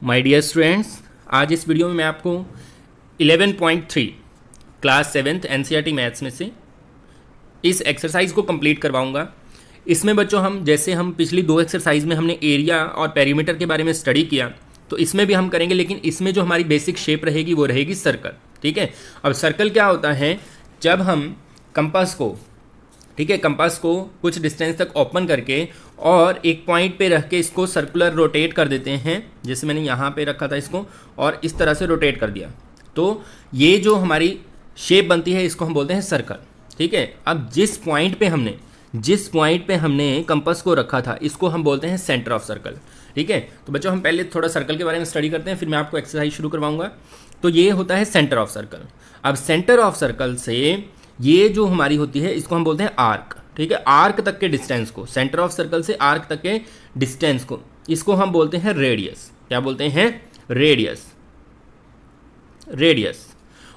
My dear students, आज इस video में मैं आपको 11.3 क्लास 7th एनसीईआरटी मैथ्स में से इस एक्सरसाइज को कंप्लीट करवाऊंगा। इसमें बच्चों हम पिछली दो एक्सरसाइज में हमने एरिया और पेरीमीटर के बारे में स्टडी किया, तो इसमें भी हम करेंगे, लेकिन इसमें जो हमारी बेसिक शेप रहेगी वो रहेगी सर्कल। ठीक है, अब सर्कल क्या होता है, जब हम कंपास को कुछ डिस्टेंस तक ओपन करके और एक पॉइंट पे रख के इसको सर्कुलर रोटेट कर देते हैं, जैसे मैंने यहाँ पे रखा था इसको और इस तरह से रोटेट कर दिया, तो ये जो हमारी शेप बनती है इसको हम बोलते हैं सर्कल। ठीक है, अब जिस पॉइंट पे हमने कंपास को रखा था इसको हम बोलते हैं सेंटर ऑफ सर्कल। ठीक है, तो बच्चों हम पहले थोड़ा सर्कल के बारे में स्टडी करते हैं, फिर मैं आपको एक्सरसाइज शुरू करवाऊंगा। तो ये होता है सेंटर ऑफ सर्कल। अब सेंटर ऑफ सर्कल से ये जो हमारी होती है इसको हम बोलते हैं आर्क। ठीक है, आर्क तक के डिस्टेंस को, सेंटर ऑफ सर्कल से आर्क तक के डिस्टेंस को, इसको हम बोलते हैं रेडियस। क्या बोलते हैं? रेडियस।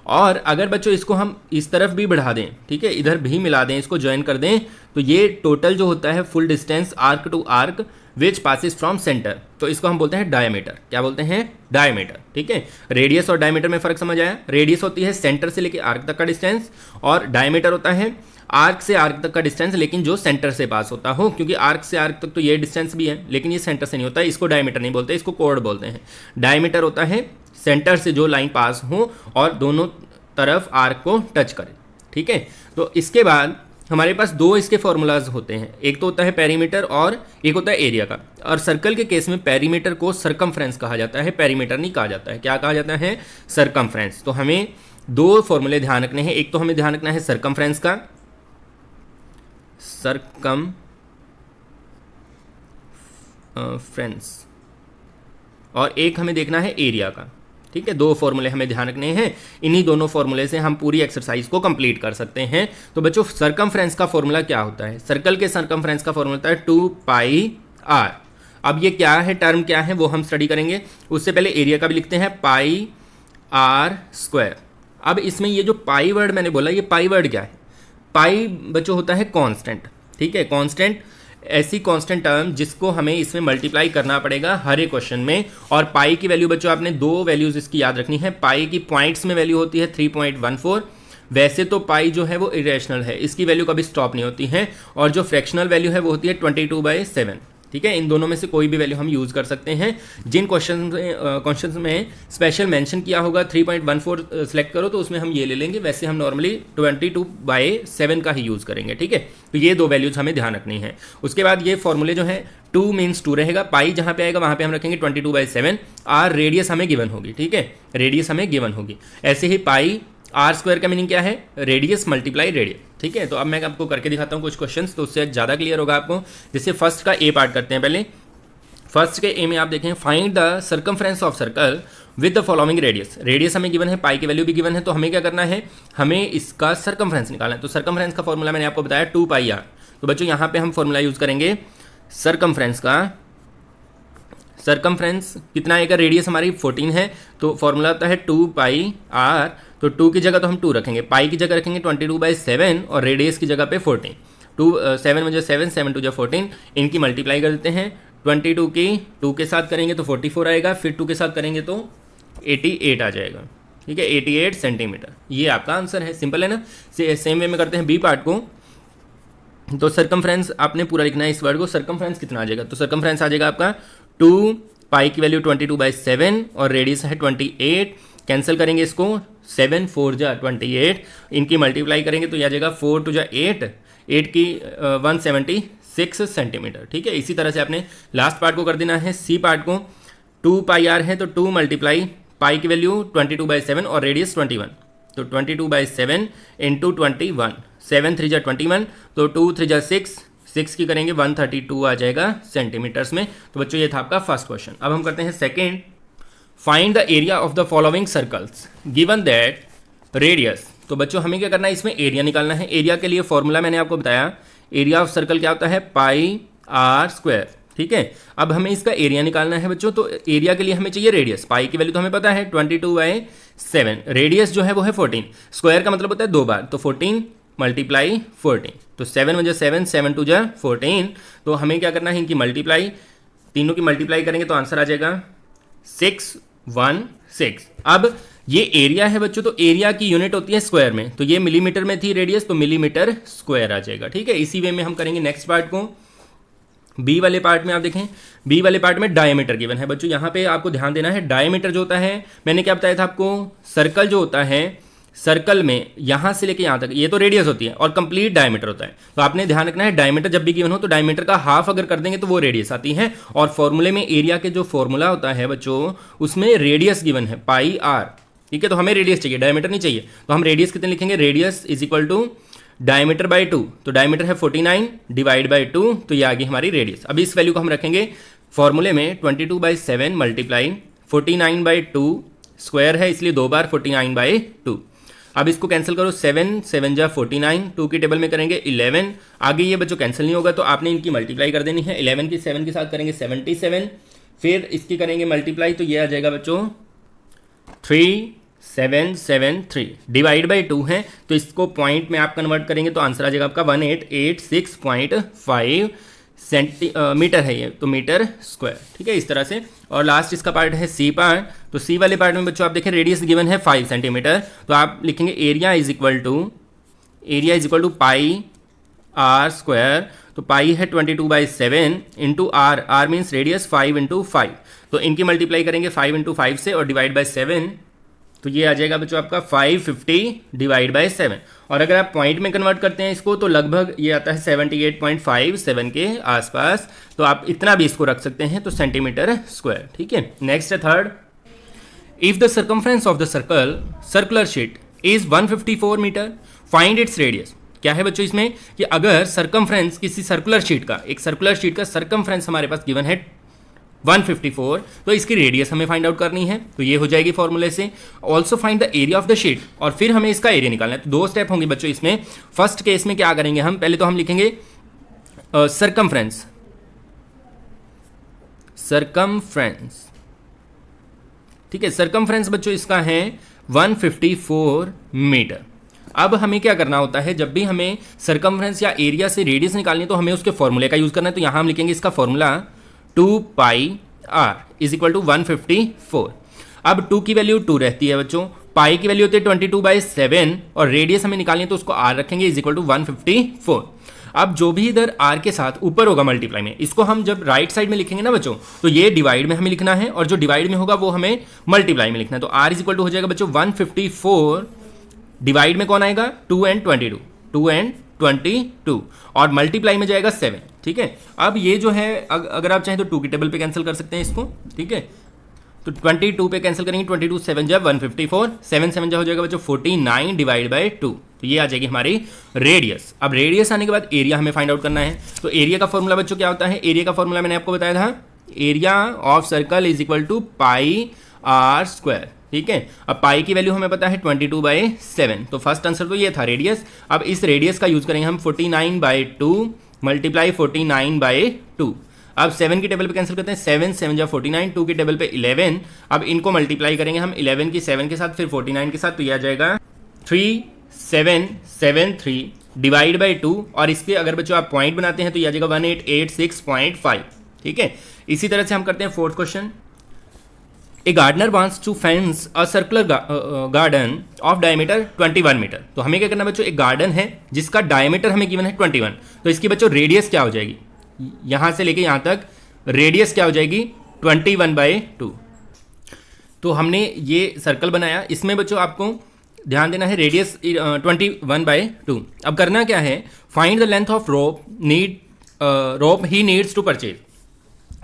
और अगर बच्चों इसको हम इस तरफ भी बढ़ा दें, ठीक है, इधर भी मिला दें, इसको ज्वाइन कर दें, तो ये टोटल जो होता है full distance arc to arc which passes from centre, तो इसको हम बोलते हैं डायमीटर। क्या बोलते हैं? डायमीटर। ठीक है, रेडियस और डायमीटर में फर्क समझ आया? रेडियस होती है सेंटर से लेकर आर्क तक का डिस्टेंस, और डायमीटर होता है आर्क से आर्क तक का डिस्टेंस, लेकिन जो सेंटर से पास होता हो, क्योंकि आर्क से आर्क तक तो ये डिस्टेंस भी है, लेकिन ये सेंटर से नहीं होता है, इसको डायमीटर नहीं बोलते, इसको कोड बोलते हैं। डायमीटर होता है सेंटर से जो लाइन पास हो और दोनों तरफ आर्क को टच करे। ठीक है, तो इसके बाद हमारे पास दो इसके फॉर्मूलाज होते हैं, एक तो होता है पेरीमीटर और एक होता है एरिया का। और सर्कल के केस में पेरीमीटर को सर्कमफ्रेंस कहा जाता है, पेरीमीटर नहीं कहा जाता है। क्या कहा जाता है? सर्कमफ्रेंस। तो हमें दो फॉर्मूले ध्यान रखने हैं, एक तो हमें ध्यान रखना है सर्कमफ्रेंस का, फ्रेंस, और एक हमें देखना है एरिया का। ठीक है, दो फॉर्मूले हमें ध्यान रखने हैं, इन्हीं दोनों फॉर्मूले से हम पूरी एक्सरसाइज को कंप्लीट कर सकते हैं। तो बच्चों सर्कमफ्रेंस का फॉर्मूला क्या होता है? सर्कल के सर्कमफ्रेंस का फॉर्मूला होता है 2πr। अब ये क्या है, टर्म क्या है, वो हम स्टडी करेंगे। उससे पहले एरिया का भी लिखते हैं, πr²। अब इसमें ये जो पाई वर्ड मैंने बोला, ये पाई वर्ड क्या है? पाई बच्चों होता है कांस्टेंट। ठीक है, कांस्टेंट, ऐसी कांस्टेंट टर्म जिसको हमें इसमें मल्टीप्लाई करना पड़ेगा हर एक क्वेश्चन में। और पाई की वैल्यू बच्चों आपने दो वैल्यूज इसकी याद रखनी है। पाई की पॉइंट्स में वैल्यू होती है 3.14। वैसे तो पाई जो है वो इरेशनल है, इसकी वैल्यू कभी स्टॉप नहीं होती है, और जो फ्रैक्शनल वैल्यू है वो होती है 22/7। ठीक है, इन दोनों में से कोई भी वैल्यू हम यूज़ कर सकते हैं। जिन क्वेश्चन में स्पेशल मेंशन किया होगा 3.14 सेलेक्ट करो, तो उसमें हम ये ले लेंगे, वैसे हम नॉर्मली 22/7 का ही यूज़ करेंगे। ठीक है, तो ये दो वैल्यूज हमें ध्यान रखनी है। उसके बाद ये फॉर्मूले जो है 2 मीन्स 2 रहेगा, पाई जहाँ पे आएगा वहाँ पे हम रखेंगे 22/7। आर रेडियस हमें गिवन होगी। ठीक है, रेडियस हमें गिवन होगी। ऐसे ही पाई r² का मीनिंग क्या है? Radius multiply radius. ठीक है, तो अब मैं आपको करके दिखाता हूँ कुछ क्वेश्चंस, तो उससे ज़्यादा क्लियर होगा आपको। जैसे फर्स्ट का ए पार्ट करते हैं पहले। फर्स्ट के ए में आप देखें, find the circumference of circle with the following radius. Radius हमें गिवन है, पाई की वैल्यू भी गिवन है, तो हमें क्या करना है, हमें इसका सर्कमफ्रेंस निकालना है। तो सर्कमफ्रेंस का फॉर्मूला मैंने आपको बताया 2πr। तो बच्चों यहाँ पे हम फॉर्मूला यूज़ करेंगे सर्कमफ्रेंस का। सर्कमफ्रेंस कितना आएगा? रेडियस हमारी 14 है, तो फॉर्मूला होता है 2πr। तो 2 की जगह तो हम 2 रखेंगे, पाई की जगह रखेंगे 22/7 और रेडियस की जगह पे 14। 7 में जो 7, 7 2 14, इनकी मल्टीप्लाई कर देते हैं। 22 की 2 के साथ करेंगे तो 44 आएगा, फिर 2 के साथ करेंगे तो 88 आ जाएगा। ठीक है, 88 सेंटीमीटर। ये आपका आंसर है, सिंपल है ना। सेम वे में करते हैं बी पार्ट को। तो सर्कमफ्रेंस आपने पूरा लिखना है इस वर्ड को। सर्कमफ्रेंस कितना आ जाएगा? तो सर्कमफ्रेंस आ जाएगा आपका 2, पाई की वैल्यू 22/7 और रेडियस है 28। कैंसिल करेंगे इसको, 7 4 जा 28, इनकी मल्टीप्लाई करेंगे तो यह आ जाएगा 4 2 जा 8, 8 की 176 सेंटीमीटर। ठीक है, इसी तरह से आपने लास्ट पार्ट को कर देना है। सी पार्ट को 2πr है, तो 2 मल्टीप्लाई पाई की वैल्यू 22/7 और रेडियस 21, तो 22/7 इंटू 21, 7 3 जा 21, तो 2 3 जा 6, 6 की करेंगे 132 आ जाएगा सेंटीमीटर्स में। तो बच्चों ये था आपका फर्स्ट क्वेश्चन। अब हम करते हैं second. Find the area of the following circles given that radius. तो बच्चों हमें क्या करना है, इसमें एरिया निकालना है। एरिया के लिए फॉर्मूला मैंने आपको बताया, एरिया ऑफ सर्कल क्या होता है? πr²। ठीक है, अब हमें इसका एरिया निकालना है बच्चों। तो एरिया के लिए हमें चाहिए रेडियस। पाई की वैल्यू तो हमें पता है 22/7, रेडियस जो है वो है 14, स्क्वायर का मतलब होता है 2 बार, तो 14 मल्टीप्लाई 14, तो 7 में जो 7, 7 2 जा 14, तो हमें क्या करना है, इनकी मल्टीप्लाई, तीनों की मल्टीप्लाई करेंगे तो आंसर आ जाएगा 616। अब ये एरिया है बच्चों, तो एरिया की यूनिट होती है स्क्वायर में, तो ये मिलीमीटर में थी रेडियस, तो मिलीमीटर स्क्वायर आ जाएगा। ठीक है, इसी वे में हम करेंगे नेक्स्ट पार्ट को। बी वाले पार्ट में आप देखें, बी वाले पार्ट में डायमीटर गिवन है बच्चों। यहाँ पे आपको ध्यान देना है, डायमीटर जो होता है, मैंने क्या बताया था आपको, सर्कल जो होता है, सर्कल में यहाँ से लेके यहाँ तक ये तो रेडियस होती है और कंप्लीट डायमीटर होता है। तो आपने ध्यान रखना है, डायमीटर जब भी गिवन हो तो डायमीटर का हाफ अगर कर देंगे तो वो रेडियस आती है। और फॉर्मूले में एरिया के जो फॉर्मूला होता है बच्चों, उसमें रेडियस गिवन है पाई आर। ठीक है, तो हमें रेडियस चाहिए, डायमीटर नहीं चाहिए, तो हम रेडियस कितने लिखेंगे, radius is equal to diameter by 2, तो डायमीटर है 49 डिवाइड बाई 2, तो ये आ गई हमारी रेडियस। अब इस वैल्यू को हम रखेंगे फॉर्मूले में 22/7 मल्टीप्लाई 49/2 स्क्वायर है, इसलिए 2 बार 49/2। अब इसको कैंसिल करो, 7 7 जा 49, 2 की टेबल में करेंगे 11। आगे ये बच्चों कैंसिल नहीं होगा, तो आपने इनकी मल्टीप्लाई कर देनी है। 11 की 7 के साथ करेंगे 77, फिर इसकी करेंगे मल्टीप्लाई, तो ये आ जाएगा बच्चों 3773 डिवाइड बाई 2 है, तो इसको पॉइंट में आप कन्वर्ट करेंगे तो आंसर आ जाएगा आपका 1886.5 सेंटीमीटर है ये, तो मीटर स्क्वायर। ठीक है, इस तरह से। और लास्ट इसका पार्ट है सी पार्ट, तो सी वाले पार्ट में बच्चों आप देखें रेडियस गिवन है 5 सेंटीमीटर, तो आप लिखेंगे area is equal to pi r square, तो पाई है 22/7 into r, r means radius 5 into 5, तो इनकी मल्टीप्लाई करेंगे 5 इंटू 5 से और डिवाइड बाई 7, तो ये आ जाएगा बच्चों आपका 550 डिवाइड बाई 7। और अगर आप पॉइंट में कन्वर्ट करते हैं इसको तो लगभग ये आता है 78.57 के आसपास, तो आप इतना भी इसको रख सकते हैं, तो सेंटीमीटर स्क्वायर। ठीक है, नेक्स्ट है third, if the circumference of the circular sheet is 154 metre, find its radius. क्या है बच्चों इसमें कि अगर सर्कमफ्रेंस किसी सर्कुलर शीट का, एक सर्कुलर शीट का सर्कमफ्रेंस हमारे पास गिवन है 154, तो इसकी रेडियस हमें फाइंड आउट करनी है, तो ये हो जाएगी फॉर्मूले से। Also find the area of the sheet, और फिर हमें इसका एरिया निकालना है। तो 2 स्टेप होंगे बच्चों इसमें। फर्स्ट केस में क्या करेंगे हम, पहले तो हम लिखेंगे सर्कमफ्रेंस, ठीक है, सर्कमफ्रेंस बच्चों इसका है 154 मीटर। अब हमें क्या करना होता है, जब भी हमें सर्कमफ्रेंस या एरिया से रेडियस निकालनी है तो हमें उसके फॉर्मूले का यूज करना है। तो यहां हम लिखेंगे इसका formula 2 pi r is equal to 154। अब 2 की वैल्यू 2 रहती है बच्चों, पाई की वैल्यू होती है 22/7 और रेडियस हमें निकालनी है तो उसको आर रखेंगे इज इक्वल टू 154। अब जो भी इधर आर के साथ ऊपर होगा मल्टीप्लाई में, इसको हम जब राइट साइड में लिखेंगे ना बच्चों, तो ये डिवाइड में हमें लिखना है और जो डिवाइड में होगा वो हमें मल्टीप्लाई में लिखना है। तो आर इज इक्वल टू हो जाएगा बच्चों 154, डिवाइड में कौन आएगा 2 and 22 और मल्टीप्लाई में जाएगा 7। ठीक है, अब ये जो है अगर आप चाहें तो 2 की टेबल पे कैंसिल कर सकते हैं इसको। ठीक है, तो 22 पे कैंसिल करेंगे, 22 7 जा 154, 7 7 जा हो जाएगा बच्चों 49 डिवाइड बाई 2, तो ये आ जाएगी हमारी रेडियस। अब रेडियस आने के बाद एरिया हमें फाइंड आउट करना है। तो एरिया का फॉर्मूला बच्चों क्या होता है, एरिया का फॉर्मूला मैंने आपको बताया था, area of circle is equal to pi r square. ठीक है, अब पाई की वैल्यू हमें पता है 22/7, तो फर्स्ट आंसर तो ये था रेडियस। अब इस रेडियस का यूज करेंगे हम 49/2 मल्टीप्लाई 49/2। अब 7 की टेबल पे कैंसिल करते हैं, 7 7 जा 49, 2 की टेबल पे 11। अब इनको मल्टीप्लाई करेंगे हम 11 की 7 के साथ फिर 49 के साथ, तो ये आ जाएगा 3773 डिवाइड बाई 2, और इसके अगर बच्चों आप पॉइंट बनाते हैं तो ये आ जाएगा 1886.5। ठीक है, इसी तरह से हम करते हैं fourth question. A gardener wants to fence a circular garden of diameter 21 metre. तो हमें क्या करना बच्चों, एक गार्डन है जिसका डायमीटर हमें गिवन है 21, तो इसकी बच्चों रेडियस क्या हो जाएगी, यहां से लेके यहां तक रेडियस क्या हो जाएगी 21/2। तो हमने ये सर्कल बनाया, इसमें बच्चों आपको ध्यान देना है रेडियस 21/2। अब करना क्या है, find the length of rope he needs to purchase.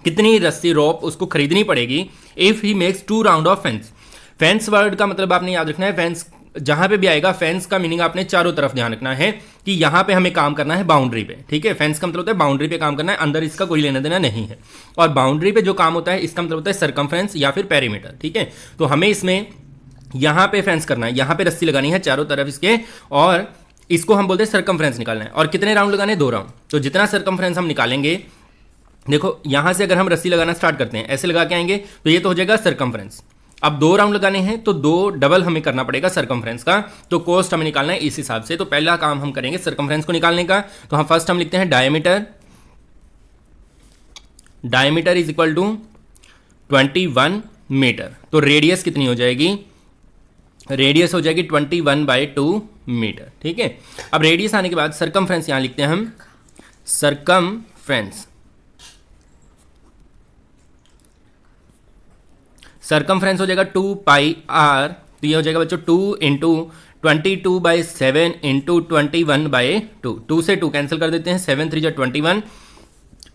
कितनी रस्सी रोप उसको खरीदनी पड़ेगी if he makes 2 round of fence. Fence word का मतलब आपने याद रखना है, फेंस जहां पे भी आएगा फेंस का मीनिंग आपने चारों तरफ ध्यान रखना है कि यहां पे हमें काम करना है बाउंड्री पे। ठीक है, फेंस का मतलब होता है बाउंड्री पे काम करना है, अंदर इसका कोई लेना देना नहीं है। और बाउंड्री पे जो काम होता है इसका मतलब होता है सर्कमफ्रेंस या फिर पेरीमीटर। ठीक है, तो हमें इसमें यहां पे फेंस करना है, यहां पे रस्सी लगानी है चारों तरफ इसके, और इसको हम बोलते हैं सर्कमफ्रेंस निकालना है। और कितने राउंड लगाने, 2 राउंड। तो जितना सर्कमफ्रेंस हम निकालेंगे, देखो यहां से अगर हम रस्सी लगाना स्टार्ट करते हैं, ऐसे लगा के आएंगे तो ये तो हो जाएगा सर्कमफ्रेंस। अब 2 राउंड लगाने हैं तो 2 डबल हमें करना पड़ेगा सर्कमफ्रेंस का, तो कोस्ट हमें निकालना है इस हिसाब से। तो पहला काम हम करेंगे सर्कमफ्रेंस को निकालने का, तो हम फर्स्ट हम लिखते हैं diameter is equal to 21 metre. तो रेडियस कितनी हो जाएगी, रेडियस हो जाएगी 21/2 मीटर। ठीक है, अब रेडियस आने के बाद सरकमफ्रेंस यहां लिखते हैं हम, सरकमफ्रेंस। सरकमफ्रेंस हो जाएगा 2πr, तो ये हो जाएगा बच्चों 2 इंटू 22/7 इंटू 21/2। 2 से 2 कैंसिल कर देते हैं, 7 3 जा 21,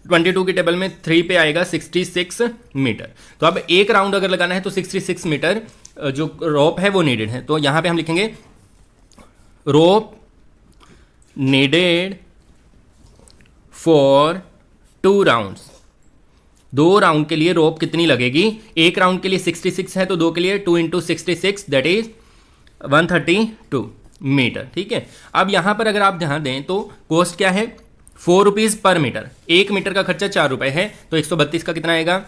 22 के टेबल में 3 पे आएगा 66 मीटर। तो अब एक राउंड अगर लगाना है तो 66 मीटर जो रोप है वो नीडेड है। तो यहां पे हम लिखेंगे रोप नीडेड फॉर 2 राउंड्स। 2 राउंड के लिए रोप कितनी लगेगी, एक राउंड के लिए 66 है तो 2 के लिए 2 इंटू 66 दैट इज 132 मीटर। ठीक है, अब यहां पर अगर आप ध्यान दें तो कॉस्ट क्या है, 4 रुपीज़ पर मीटर। 1 मीटर का खर्चा 4 रुपए है, तो 132 का कितना आएगा,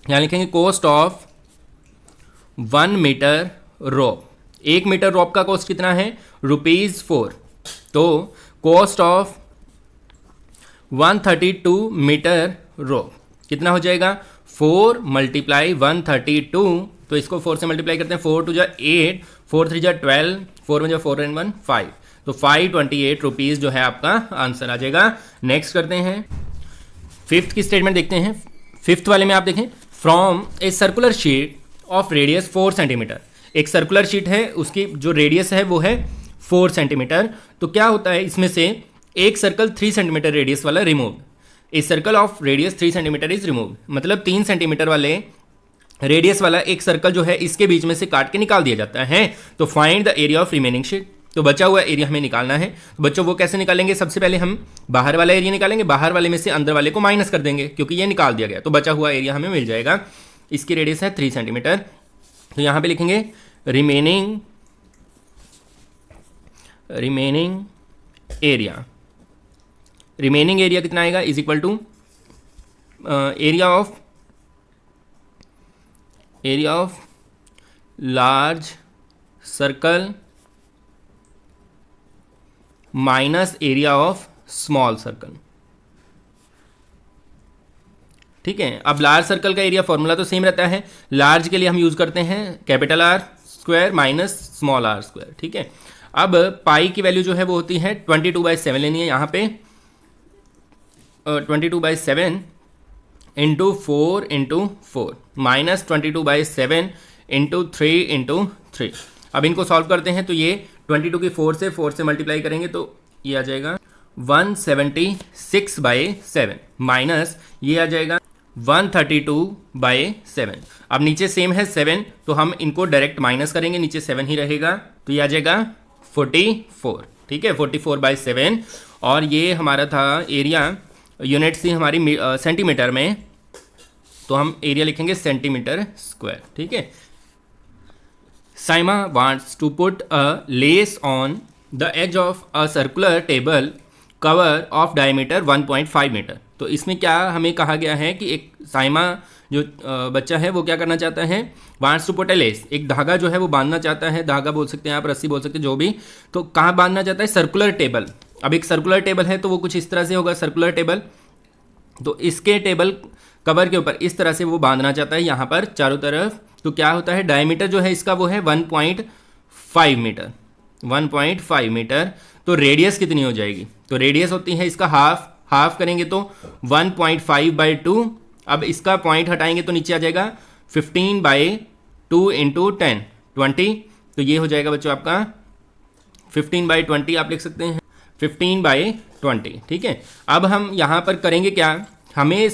यहां लिखेंगे cost of 1 metre rope. 1 metre rope का कॉस्ट कितना है, ₹4। तो कॉस्ट ऑफ 132 मीटर रोप कितना हो जाएगा, 4 × 132। तो इसको 4 से मल्टीप्लाई करते हैं, 4 2 जा 8, 4 3 जा 12, 4 में जा 4 and 1 5, तो 528 रुपीज़ जो है आपका आंसर आ जाएगा। नेक्स्ट करते हैं, फिफ्थ की स्टेटमेंट देखते हैं। फिफ्थ वाले में आप देखें, from a circular sheet of radius 4 centimetre. एक सर्कुलर शीट है, उसकी जो रेडियस है वो है 4 सेंटीमीटर। तो क्या होता है, इसमें से एक सर्कल 3 सेंटीमीटर रेडियस वाला remove, a circle of radius 3 centimetre is remove, मतलब 3 सेंटीमीटर वाले रेडियस वाला एक सर्कल जो है इसके बीच में से काट के निकाल दिया जाता है। तो find the area of remaining sheet, तो बचा हुआ एरिया हमें निकालना है। तो बच्चों वो कैसे निकालेंगे, सबसे पहले हम बाहर वाला एरिया निकालेंगे, बाहर वाले में से अंदर वाले को माइनस कर देंगे क्योंकि ये निकाल दिया गया, तो बचा हुआ एरिया हमें मिल जाएगा। इसकी रेडियस है 3 सेंटीमीटर, तो यहाँ पे लिखेंगे रिमेनिंग एरिया। रिमेनिंग एरिया कितना आएगा, is equal to area of large circle minus area of small circle. ठीक है, अब लार्ज सर्कल का एरिया फॉर्मूला तो सेम रहता है, लार्ज के लिए हम यूज करते हैं capital R square minus small r square. ठीक है, अब पाई की वैल्यू जो है वो होती है 22/7 लेनी है, यहाँ पे 22/7 into 4 into 4 minus 22/7 into 3 into 3। अब इनको सॉल्व करते हैं तो ये 22 की 4 से मल्टीप्लाई करेंगे तो ये आ जाएगा 176/7 माइनस ये आ जाएगा 132/7। अब नीचे सेम है 7, तो हम इनको डायरेक्ट माइनस करेंगे, नीचे 7 ही रहेगा, तो ये आ जाएगा 44। ठीक है, 44/7। और ये हमारा था एरिया, यूनिट थी हमारी सेंटीमीटर में, तो हम एरिया लिखेंगे सेंटीमीटर स्क्वायर। ठीक है, Saima wants to put a lace on the edge of a circular table cover of diameter 1.5 metre. तो इसमें क्या हमें कहा गया है कि एक साइमा जो बच्चा है वो क्या करना चाहता है, wants to put a lace, एक धागा जो है वो बांधना चाहता है, धागा बोल सकते हैं आप, रस्सी बोल सकते हैं, जो भी। तो कहाँ बांधना चाहता है, सर्कुलर टेबल। अब एक सर्कुलर टेबल है तो वो कुछ इस तरह से होगा सर्कुलर टेबल, तो इसके टेबल कवर के ऊपर इस तरह से वो बांधना चाहता है यहाँ पर चारों तरफ। तो क्या होता है, डायमीटर जो है इसका वो है 1.5 मीटर, 1.5 मीटर। तो रेडियस कितनी हो जाएगी, तो रेडियस होती है इसका हाफ करेंगे तो 1.5/2। अब इसका पॉइंट हटाएंगे तो नीचे आ जाएगा 15/2 इंटू 10 20। तो ये हो जाएगा बच्चों आपका 15/20, आप लिख सकते हैं 15/20। ठीक है, अब हम यहाँ पर करेंगे क्या, हमें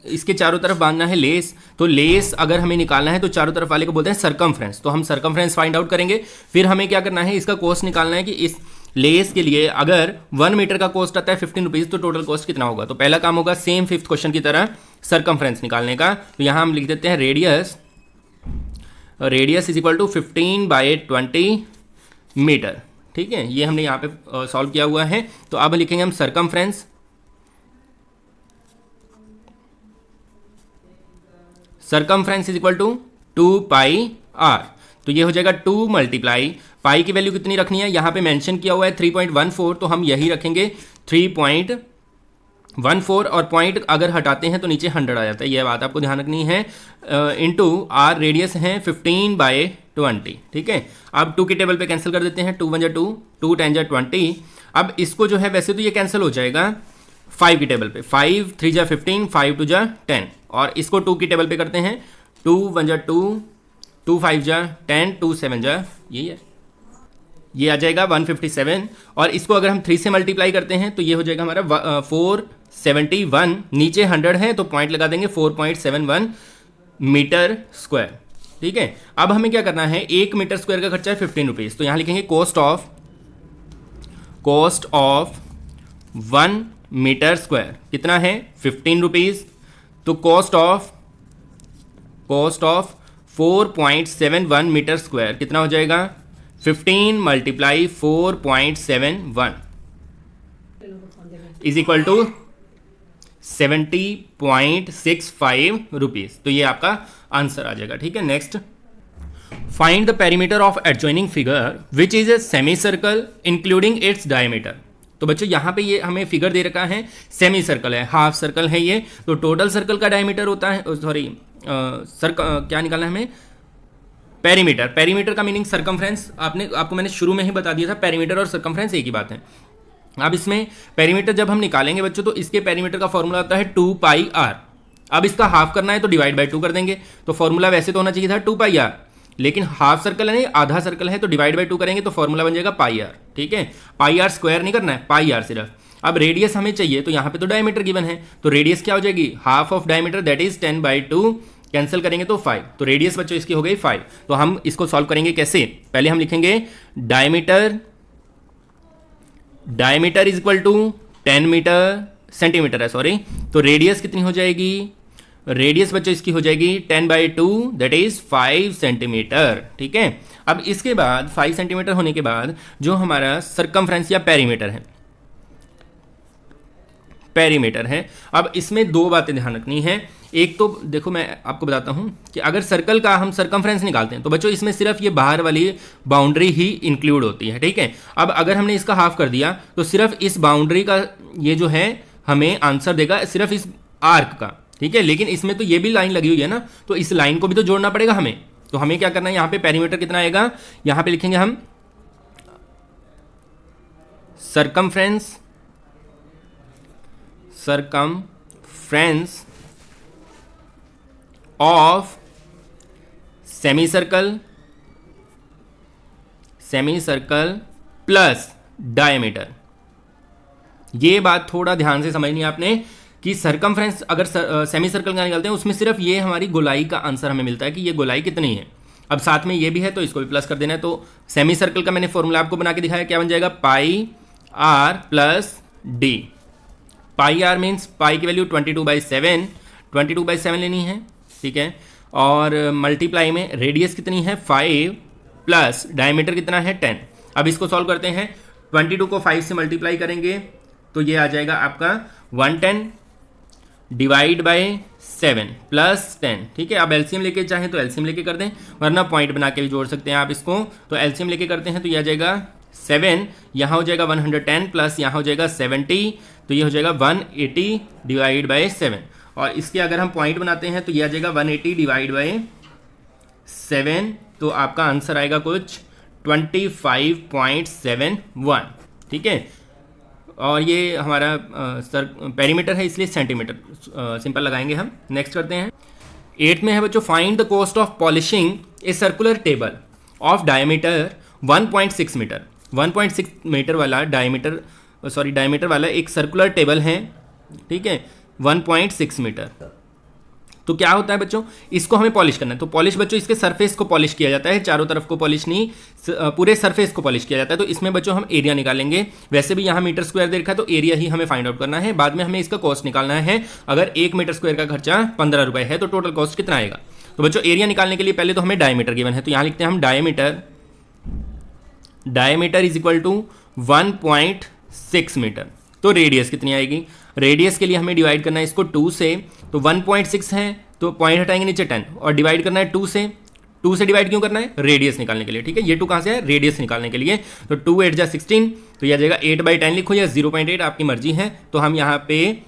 इसके चारों तरफ बांधना है लेस। तो लेस अगर हमें निकालना है तो चारों तरफ वाले को बोलते हैं सरकमफ्रेंस, तो हम सरकमफ्रेंस फाइंड आउट करेंगे। फिर हमें क्या करना है, इसका कॉस्ट निकालना है कि इस लेस के लिए अगर 1 मीटर का कॉस्ट आता है 15 रुपीज़, तो टोटल कॉस्ट कितना होगा। तो पहला काम होगा सेम फिफ्थ क्वेश्चन की तरह सरकमफ्रेंस निकालने का। तो यहाँ हम लिख देते हैं radius is equal to 15/20 metre. ठीक है, ये हमने यहाँ पे सॉल्व किया हुआ है। तो अब लिखेंगे हम circumference, circumference is equal to 2πr। तो ये हो जाएगा 2 × पाई की वैल्यू कितनी रखनी है, यहाँ पे मेंशन किया हुआ है 3.14, तो हम यही रखेंगे 3.14 14 और पॉइंट अगर हटाते हैं तो नीचे 100 आ जाता है, यह बात आपको ध्यान रखनी है। इनटू आर रेडियस है 15/20, ठीक है। अब 2 के टेबल पे कैंसिल कर देते हैं, 2 1 जा 2, 2 10 जा 20। अब इसको जो है वैसे तो ये कैंसिल हो जाएगा 5 की टेबल पे, 5 3 जा 15, 5 2 जा 10, और इसको 2 की टेबल पे करते हैं, 2 1 जा 2, 2 5 जा 10, 2 7 जा, यही है, ये आ जाएगा 157। और इसको अगर हम 3 से मल्टीप्लाई करते हैं तो ये हो जाएगा हमारा 471, नीचे 100 है तो पॉइंट लगा देंगे 4.71 मीटर स्क्वायर, ठीक है। अब हमें क्या करना है, 1 मीटर स्क्वायर का खर्चा है 15 रुपीज़, तो यहाँ लिखेंगे कॉस्ट ऑफ 1 मीटर स्क्वायर कितना है 15 रुपीज़, तो कॉस्ट ऑफ 4.71 मीटर स्क्वायर कितना हो जाएगा 15 multiply 4.71 is equal to 70.65 rupees, तो ये आपका आंसर आ जाएगा, ठीक है। Next, find the perimeter of adjoining figure which is a semi circle including its diameter. तो बच्चों यहाँ पे ये हमें फिगर दे रखा है, सेमी सर्कल है, हाफ सर्कल है ये, तो टोटल सर्कल का डायमीटर होता है, सॉरी क्या निकालना है हमें, पेरीमीटर का मीनिंग सर्कमफ्रेंस, आपको मैंने शुरू में ही बता दिया था, पेरीमीटर और सर्कमफ्रेंस एक ही बात है। अब इसमें पेरीमीटर जब हम निकालेंगे बच्चों, तो इसके पेरीमीटर का फॉर्मूला आता है 2πr। अब इसका हाफ करना है तो डिवाइड बाय 2 कर देंगे, तो फॉर्मूला वैसे तो होना चाहिए था 2πr, लेकिन हाफ सर्कल है नहीं, आधा सर्कल है, तो डिवाइड बाय 2 करेंगे तो फॉर्मूला बन जाएगा πr, ठीक है। πr स्क्वायर नहीं करना है, πr सिर्फ। अब रेडियस हमें चाहिए, तो यहाँ पे तो डायमीटर गिवन है, तो रेडियस क्या हो जाएगी, half of diameter that is 10/2, cancel करेंगे तो 5, तो रेडियस बच्चों इसकी हो गई 5। तो हम इसको सॉल्व करेंगे कैसे, पहले हम लिखेंगे diameter is equal to 10 metre centimetre है, सॉरी, तो रेडियस कितनी हो जाएगी, रेडियस बच्चों इसकी हो जाएगी 10/2 दैट इज 5 सेंटीमीटर, ठीक है। अब इसके बाद 5 सेंटीमीटर होने के बाद जो हमारा सर्कमफ्रेंस या पेरीमीटर है, अब इसमें 2 बातें ध्यान रखनी है। एक तो देखो मैं आपको बताता हूं कि अगर सर्कल का हम सर्कमफ्रेंस निकालते हैं तो बच्चों इसमें सिर्फ ये बाहर वाली बाउंड्री ही इंक्लूड होती है, ठीक है। अब अगर हमने इसका हाफ कर दिया तो सिर्फ इस बाउंड्री का ये जो है हमें आंसर देगा, सिर्फ इस आर्क का, ठीक है। लेकिन इसमें तो ये भी लाइन लगी हुई है ना, तो इस लाइन को भी तो जोड़ना पड़ेगा हमें, तो हमें क्या करना है, यहाँ पे पेरीमीटर कितना आएगा, यहाँ पे लिखेंगे हम circumference of semi circle plus diameter. ये बात थोड़ा ध्यान से समझनी है आपने कि सर्कमफ्रेंस अगर सेमी सर्कल का निकालते हैं उसमें सिर्फ ये हमारी गोलाई का आंसर हमें मिलता है कि ये गोलाई कितनी है। अब साथ में ये भी है तो इसको भी प्लस कर देना है, तो सेमी सर्कल का मैंने फॉर्मूला आपको बना के दिखाया, क्या बन जाएगा, πr plus d। πr means पाई की वैल्यू 22/7 लेनी है, ठीक है। और मल्टीप्लाई में रेडियस कितनी है 5 प्लस डायमीटर कितना है 10। अब इसको सॉल्व करते हैं, 22 को 5 से मल्टीप्लाई करेंगे तो ये आ जाएगा आपका 110 डिवाइड बाय 7 प्लस 10, ठीक है। अब एलसीएम लेके चाहें तो एलसीएम लेके कर दें, वरना पॉइंट बना के भी जोड़ सकते हैं आप इसको, तो एलसीएम लेके करते हैं तो ये आ जाएगा 7, यहाँ हो जाएगा 110 प्लस यहाँ हो जाएगा 70, तो ये हो जाएगा 180 डिवाइड बाय 7। और इसके अगर हम पॉइंट बनाते हैं तो ये आ जाएगा 180 डिवाइड बाय 7, तो आपका आंसर आएगा कुछ 25.71, ठीक है। और ये हमारा पेरीमीटर है इसलिए सेंटीमीटर सिंपल लगाएंगे हम। नेक्स्ट करते हैं, 8 में है बच्चों, find the cost of polishing a circular table of diameter 1.6 metre. 1.6 metre वाला डायमीटर वाला एक सर्कुलर टेबल है, ठीक है, 1.6 मीटर। तो क्या होता है बच्चों, इसको हमें पॉलिश करना है, तो पॉलिश बच्चों इसके सरफेस को पॉलिश किया जाता है, चारों तरफ को पॉलिश नहीं, पूरे सरफेस को पॉलिश किया जाता है। तो इसमें बच्चों हम एरिया निकालेंगे, वैसे भी यहाँ मीटर स्क्वायर दे रखा है तो एरिया ही हमें फाइंड आउट करना है, बाद में हमें इसका कॉस्ट निकालना है। अगर 1 मीटर स्क्वायर का खर्चा 15 रुपये है तो टोटल कॉस्ट कितना आएगा। तो बच्चों एरिया निकालने के लिए पहले तो हमें डायमीटर गिवन है, तो यहाँ लिखते हैं हम diameter is equal to 1.6 metre. तो रेडियस कितनी आएगी, रेडियस के लिए हमें डिवाइड करना है इसको 2 से, तो 1.6 है तो पॉइंट हटाएंगे नीचे 10 और डिवाइड करना है 2 से डिवाइड क्यों करना है, रेडियस निकालने के लिए, ठीक है। ये 2 कहाँ से है, रेडियस निकालने के लिए, तो 2 8 जा 16, तो यह आ जाएगा 8/10 लिखो या 0.8 आपकी मर्जी है। तो हम यहाँ पे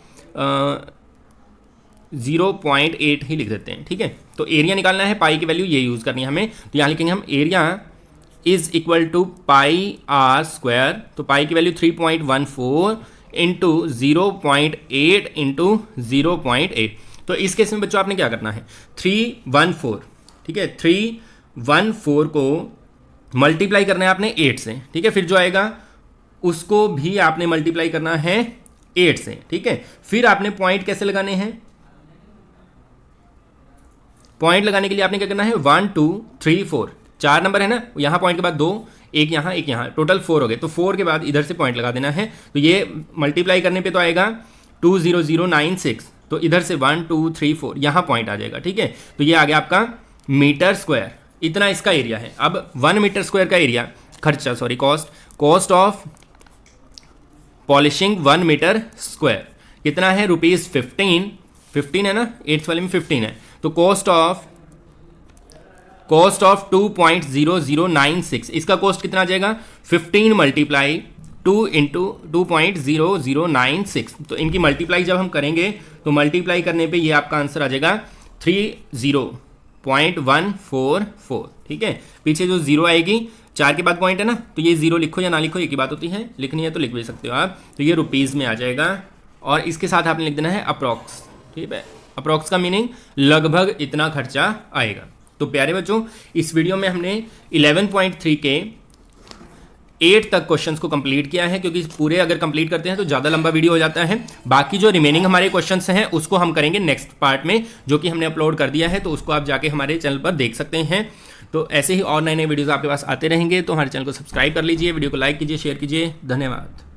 0.8 ही लिख देते हैं, ठीक है। तो एरिया निकालना है, पाई की वैल्यू ये यूज़ करनी है हमें, तो यहाँ लिखेंगे हम area is equal to pi r square, तो पाई की वैल्यू 3.14 इंटू 0.8 इंटू 0.8। तो इस केस में बच्चों आपने क्या करना है, 314, ठीक है, 314 को मल्टीप्लाई करना है आपने 8 से, ठीक है, फिर जो आएगा उसको भी आपने मल्टीप्लाई करना है 8 से, ठीक है। फिर आपने पॉइंट कैसे लगाने हैं, पॉइंट लगाने के लिए आपने क्या करना है, 1 2 3 4, 4 नंबर है ना, यहाँ पॉइंट के बाद 2, एक यहाँ एक यहाँ, टोटल 4 हो गए, तो 4 के बाद इधर से पॉइंट लगा देना है। तो ये मल्टीप्लाई करने पे तो आएगा 20096, तो इधर से 1 2 3 4 यहाँ पॉइंट आ जाएगा, ठीक है। तो ये आ गया आपका मीटर स्क्वायर, इतना इसका एरिया है। अब 1 मीटर स्क्वायर का एरिया, खर्चा sorry cost of polishing 1 metre square कितना है, ₹15 है ना, 8th वाले में 15 है, तो कॉस्ट ऑफ 2.0096, इसका कॉस्ट कितना आ जाएगा, 15 मल्टीप्लाई 2 इंटू 2.0096। तो इनकी मल्टीप्लाई जब हम करेंगे तो मल्टीप्लाई करने पे ये आपका आंसर आ जाएगा 30.144, ठीक है। पीछे जो जीरो आएगी, 4 के बाद पॉइंट है ना, तो ये जीरो लिखो या ना लिखो एक ही बात होती है, लिखनी है तो लिख भी सकते हो आप। तो ये रुपीज़ में आ जाएगा और इसके साथ आपने लिख देना है अप्रॉक्स, ठीक है। अप्रॉक्स का मीनिंग लगभग इतना खर्चा आएगा। तो प्यारे बच्चों, इस वीडियो में हमने 11.3 के 8 तक क्वेश्चंस को कंप्लीट किया है, क्योंकि पूरे अगर कंप्लीट करते हैं तो ज़्यादा लंबा वीडियो हो जाता है। बाकी जो रिमेनिंग हमारे क्वेश्चंस हैं उसको हम करेंगे नेक्स्ट पार्ट में, जो कि हमने अपलोड कर दिया है, तो उसको आप जाके हमारे चैनल पर देख सकते हैं। तो ऐसे ही और नए नए वीडियोज़ आपके पास आते रहेंगे, तो हमारे चैनल को सब्सक्राइब कर लीजिए, वीडियो को लाइक कीजिए, शेयर कीजिए। धन्यवाद।